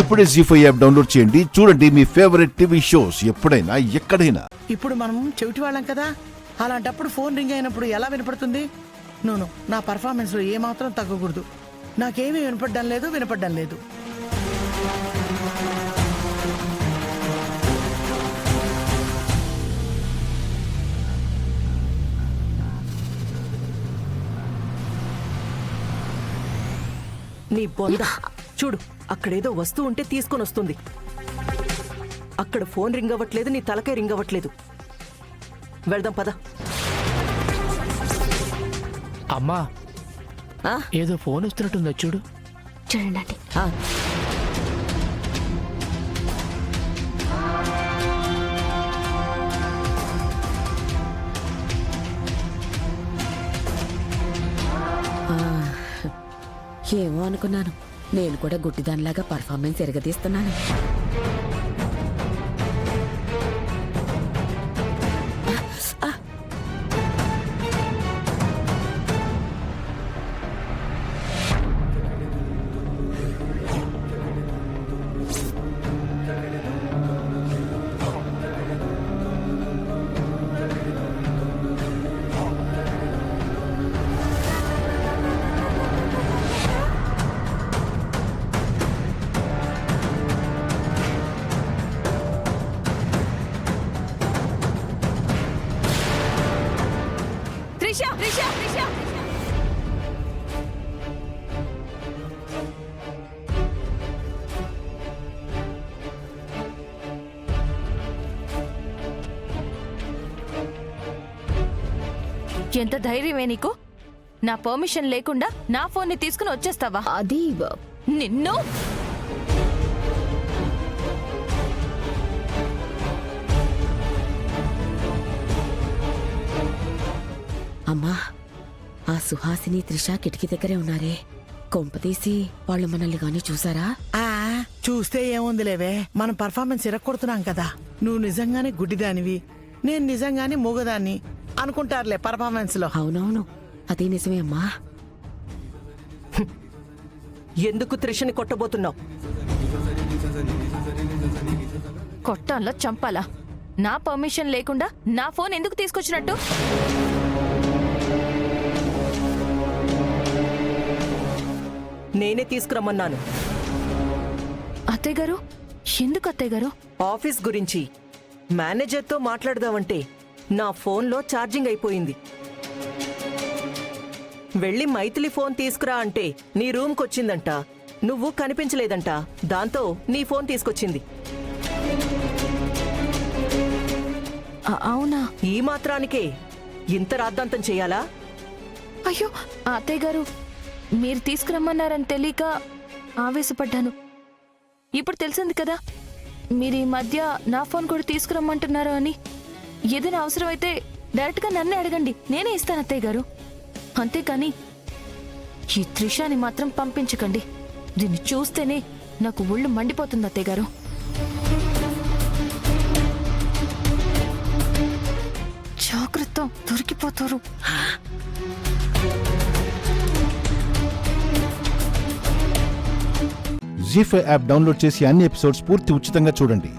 ఇప్పుడే జీ5 app download చేయండి. చూడండి మీ ఫేవరెట్ టీవీ షోస్ ఎప్పుడైనా ఎక్కడైనా. ఇప్పుడు మనం చెవిటి వాళ్ళం కదా, అలాంటప్పుడు ఫోన్ రింగ్ అయినప్పుడు ఎలా వినపడుతుంది? నోను, నా పర్ఫార్మెన్స్ లో ఏమాత్రం తగ్గకూడదు. నాకేమీ వినపడ్డం లేదు. నీ బొంద చూడు, అక్కడేదో వస్తువు ఉంటే తీసుకొని వస్తుంది. అక్కడ ఫోన్ రింగ్ అవ్వట్లేదు, నీ తలకే రింగ్ అవ్వట్లేదు. వెళ్దాం పద. అమ్మా, ఆ? ఏదో ఫోన్ వస్తున్నట్టుందో చూడు. చూడండి. ఆ. ఏమో అనుకున్నాను, నేను కూడా గుడ్డిదానిలాగా పర్ఫార్మెన్స్ ఎరగదీస్తున్నాను. ఎంత ధైర్యమే నీకు? నా పర్మిషన్ లేకుండా నా ఫోన్ ని తీసుకుని వచ్చేస్తావా? అది నిన్ను అమ్మా, ఆ సుహాసిని త్రిష కిటికీ దగ్గరే ఉన్నారే. కొంపతీసి వాళ్ళు మనల్ని గాని చూసారా? చూస్తే ఏముందిలేవే, మనం పర్ఫార్మెన్స్ ఇరక్కొడుతున్నాం కదా. నువ్వు నిజంగానే గుడ్డిదానివి, నేను నిజంగానే మూగదాన్ని అనుకుంటారులే పర్ఫార్మెన్స్ లో. అవునవును, అదే నిజమే అమ్మా. ఎందుకు త్రిషని కొట్టబోతున్నావు? కొట్టాలా చంపాలా? నా పర్మిషన్ లేకుండా నా ఫోన్ ఎందుకు తీసుకొచ్చినట్టు? నేనే తీసుకురమ్మన్నాను. అత్తయ్య గారు, ఎందుకు అత్తయ్య గారు? ఆఫీస్ గురించి మేనేజర్తో మాట్లాడదామంటే నా ఫోన్లో ఛార్జింగ్ అయిపోయింది. వెళ్ళి మైథిలి ఫోన్ తీసుకురా అంటే నీ రూమ్కొచ్చిందంట, నువ్వు కనిపించలేదంట. దాంతో నీ ఫోన్ తీసుకొచ్చింది. అవునా? ఈ మాత్రానికే ఇంత రాద్ధాంతం చెయ్యాలా? అయ్యో అత్తయ్య గారు, మీరు తీసుకురమ్మన్నారని తెలియక ఆవేశపడ్డాను. ఇప్పుడు తెలిసింది కదా, మీరు ఈ మధ్య నా ఫోన్ కూడా తీసుకురమ్మంటున్నారు అని. ఏదైనా అవసరం అయితే డైరెక్ట్ గా నన్నే అడగండి, నేనే ఇస్తాను అత్తయ్య గారు. అంతేకాని ఈ త్రిషాని మాత్రం పంపించకండి. దీన్ని చూస్తేనే నాకు ఒళ్ళు మండిపోతుంది అత్తయ్య గారు. జాగ్రత్త, దొరికిపోతారు. జీ5 యాప్ డౌన్లోడ్ చేసి అన్ని ఎపిసోడ్స్ పూర్తి ఉచితంగా చూడండి.